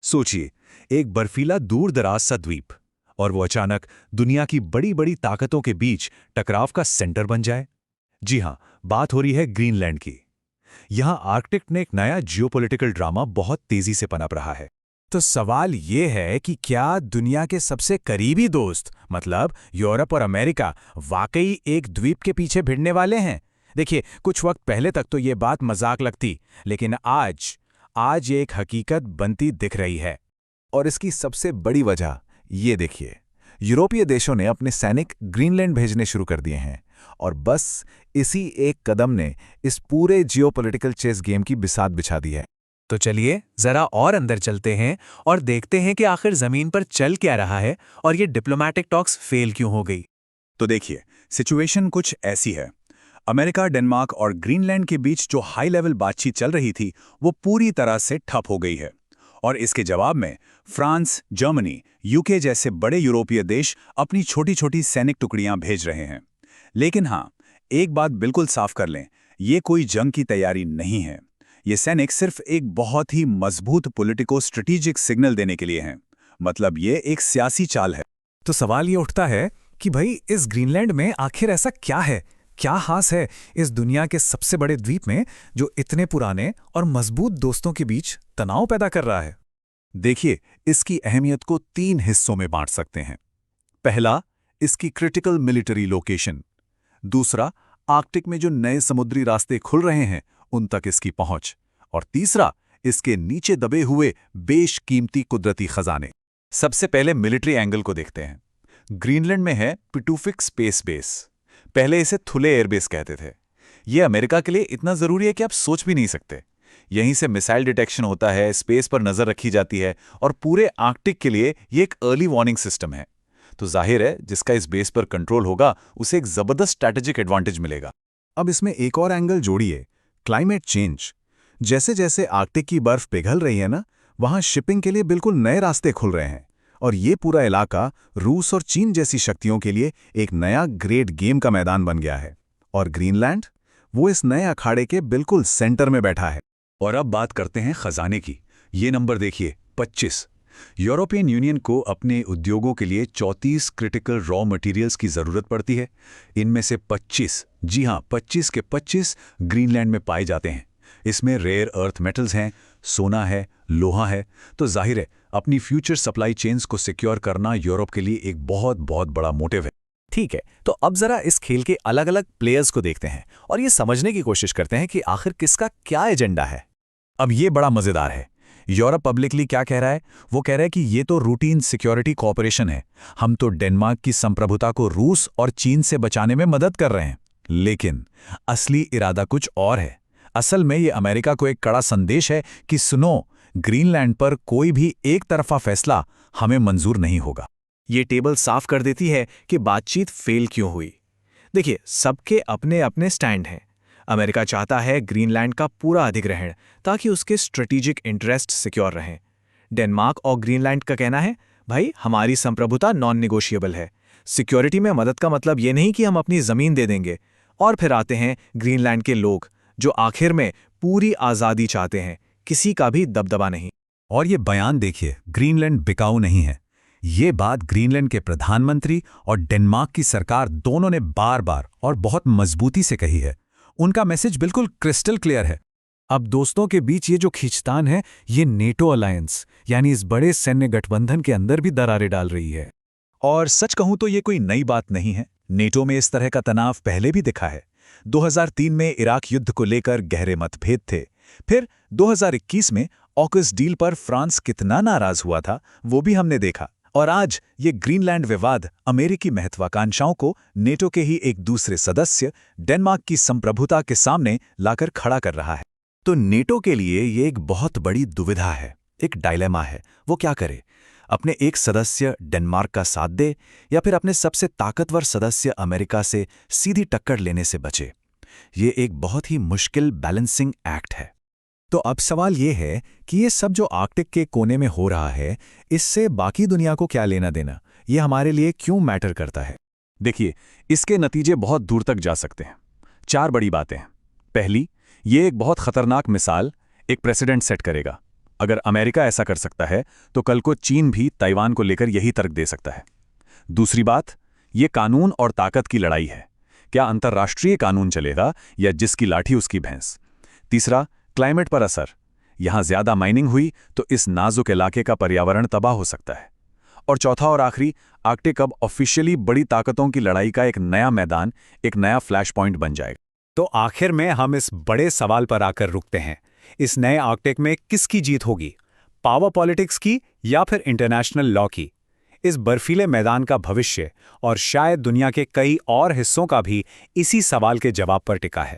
सोचिए, एक बर्फीला दूर दराज सा द्वीप, और वो अचानक दुनिया की बड़ी बड़ी ताकतों के बीच टकराव का सेंटर बन जाए। जी हां, बात हो रही है ग्रीनलैंड की। यहां आर्कटिक ने एक नया जियोपॉलिटिकल ड्रामा बहुत तेजी से पनप रहा है। तो सवाल ये है कि क्या दुनिया के सबसे करीबी दोस्त मतलब यूरोप और अमेरिका वाकई एक द्वीप के पीछे भिड़ने वाले हैं? देखिए, कुछ वक्त पहले तक तो ये बात मजाक लगती, लेकिन आज ये एक हकीकत बनती दिख रही है। और इसकी सबसे बड़ी वजह ये देखिए, यूरोपीय देशों ने अपने सैनिक ग्रीनलैंड भेजने शुरू कर दिए हैं, और बस इसी एक कदम ने इस पूरे जियोपॉलिटिकल चेस गेम की बिसात बिछा दी है। तो चलिए जरा और अंदर चलते हैं और देखते हैं कि आखिर जमीन पर चल क्या रहा है और ये डिप्लोमैटिक टॉक्स फेल क्यों हो गई। तो देखिए, सिचुएशन कुछ ऐसी है। अमेरिका, डेनमार्क और ग्रीनलैंड के बीच जो हाई लेवल बातचीत चल रही थी, वो पूरी तरह से ठप हो गई है। और इसके जवाब में फ्रांस, जर्मनी, यूके जैसे बड़े यूरोपीय देश अपनी छोटी छोटी सैनिक टुकड़ियां भेज रहे हैं। लेकिन हाँ, एक बात बिल्कुल साफ कर लें, ये कोई जंग की तैयारी नहीं है। ये सैनिक सिर्फ एक बहुत ही मजबूत पॉलिटिको स्ट्रेटेजिक सिग्नल देने के लिए हैं। मतलब ये एक सियासी चाल है। तो सवाल ये उठता है कि भाई इस ग्रीनलैंड में आखिर ऐसा क्या है, क्या खास है इस दुनिया के सबसे बड़े द्वीप में जो इतने पुराने और मजबूत दोस्तों के बीच तनाव पैदा कर रहा है? देखिए, इसकी अहमियत को 3 हिस्सों में बांट सकते हैं। पहला, इसकी क्रिटिकल मिलिट्री लोकेशन। दूसरा, आर्कटिक में जो नए समुद्री रास्ते खुल रहे हैं उन तक इसकी पहुंच। और तीसरा, इसके नीचे दबे हुए बेशकीमती कुदरती खजाने। सबसे पहले मिलिट्री एंगल को देखते हैं। ग्रीनलैंड में है पिटुफिक स्पेस बेस। पहले इसे थुले एयरबेस कहते थे। यह अमेरिका के लिए इतना जरूरी है कि आप सोच भी नहीं सकते। यहीं से मिसाइल डिटेक्शन होता है, स्पेस पर नजर रखी जाती है, और पूरे आर्कटिक के लिए यह एक अर्ली वार्निंग सिस्टम है। तो जाहिर है, जिसका इस बेस पर कंट्रोल होगा उसे एक जबरदस्त स्ट्रैटेजिक एडवांटेज मिलेगा। अब इसमें एक और एंगल जोड़िए, क्लाइमेट चेंज। जैसे जैसे आर्कटिक की बर्फ पिघल रही है ना, वहां शिपिंग के लिए बिल्कुल नए रास्ते खुल रहे हैं, और ये पूरा इलाका रूस और चीन जैसी शक्तियों के लिए एक नया ग्रेट गेम का मैदान बन गया है। और ग्रीनलैंड, वो इस नए अखाड़े के बिल्कुल सेंटर में बैठा है। और अब बात करते हैं खजाने की। ये नंबर देखिए, 25। यूरोपियन यूनियन को अपने उद्योगों के लिए 34 क्रिटिकल रॉ मटेरियल्स की जरूरत पड़ती है। इनमें से 25, जी हां 25 के 25 ग्रीनलैंड में पाए जाते हैं। इसमें रेयर अर्थ मेटल्स हैं, सोना है, लोहा है। तो जाहिर है, अपनी फ्यूचर सप्लाई चेन्स को सिक्योर करना यूरोप के लिए एक बहुत बहुत बड़ा मोटिव है। ठीक है, तो अब जरा इस खेल के अलग अलग प्लेयर्स को देखते हैं और ये समझने की कोशिश करते हैं कि आखिर किसका क्या एजेंडा है। अब ये बड़ा मजेदार है। यूरोप पब्लिकली क्या कह रहा है? वो कह रहा है कि ये तो रूटीन सिक्योरिटी कोऑपरेशन है, हम तो डेनमार्क की संप्रभुता को रूस और चीन से बचाने में मदद कर रहे हैं। लेकिन असली इरादा कुछ और है। असल में ये अमेरिका को एक कड़ा संदेश है कि सुनो, ग्रीनलैंड पर कोई भी एक तरफा फैसला हमें मंजूर नहीं होगा। ये टेबल साफ कर देती है कि बातचीत फेल क्यों हुई। देखिए, सबके अपने अपने स्टैंड हैं। अमेरिका चाहता है ग्रीनलैंड का पूरा अधिग्रहण ताकि उसके स्ट्रेटेजिक इंटरेस्ट सिक्योर रहें। डेनमार्क और ग्रीनलैंड का कहना है, भाई हमारी संप्रभुता नॉन नेगोशिएबल है। सिक्योरिटी में मदद का मतलब ये नहीं कि हम अपनी जमीन दे देंगे। और फिर आते हैं ग्रीनलैंड के लोग, जो आखिर में पूरी आज़ादी चाहते हैं, किसी का भी दबदबा नहीं। और ये बयान देखिए, ग्रीनलैंड बिकाऊ नहीं है। ये बात ग्रीनलैंड के प्रधानमंत्री और डेनमार्क की सरकार दोनों ने बार बार और बहुत मजबूती से कही है। उनका मैसेज बिल्कुल क्रिस्टल क्लियर है। अब दोस्तों के बीच ये जो खींचतान है, ये नेटो अलायंस यानी इस बड़े सैन्य गठबंधन के अंदर भी दरारें डाल रही है। और सच कहूं तो ये कोई नई बात नहीं है। नेटो में इस तरह का तनाव पहले भी दिखा है। 2003 में इराक युद्ध को लेकर गहरे मतभेद थे। फिर 2021 में ऑकस डील पर फ्रांस कितना नाराज हुआ था, वो भी हमने देखा। और आज ये ग्रीनलैंड विवाद अमेरिकी महत्वाकांक्षाओं को नेटो के ही एक दूसरे सदस्य डेनमार्क की संप्रभुता के सामने लाकर खड़ा कर रहा है। तो नेटो के लिए ये एक बहुत बड़ी दुविधा है, एक डायलेमा है। वो क्या करे? अपने एक सदस्य डेनमार्क का साथ दे या फिर अपने सबसे ताकतवर सदस्य अमेरिका से सीधी टक्कर लेने से बचे? ये एक बहुत ही मुश्किल बैलेंसिंग एक्ट है। तो अब सवाल ये है कि ये सब जो आर्कटिक के कोने में हो रहा है, इससे बाकी दुनिया को क्या लेना देना? ये हमारे लिए क्यों मैटर करता है? देखिए, इसके नतीजे बहुत दूर तक जा सकते हैं। 4 बड़ी बातें हैं। पहली, ये एक बहुत खतरनाक मिसाल, एक प्रेसिडेंट सेट करेगा। अगर अमेरिका ऐसा कर सकता है तो कल को चीन भी ताइवान को लेकर यही तर्क दे सकता है। दूसरी बात, ये कानून और ताकत की लड़ाई है। क्या अंतर्राष्ट्रीय कानून चलेगा या जिसकी लाठी उसकी भैंस? तीसरा, क्लाइमेट पर असर। यहां ज्यादा माइनिंग हुई तो इस नाजुक इलाके का पर्यावरण तबाह हो सकता है। और चौथा और आखिरी, आर्कटिक अब ऑफिशियली बड़ी ताकतों की लड़ाई का एक नया मैदान, एक नया फ्लैश पॉइंट बन जाएगा। तो आखिर में हम इस बड़े सवाल पर आकर रुकते हैं, इस नए आर्कटिक में किसकी जीत होगी, पावर पॉलिटिक्स की या फिर इंटरनेशनल लॉ की? इस बर्फीले मैदान का भविष्य और शायद दुनिया के कई और हिस्सों का भी इसी सवाल के जवाब पर टिका है।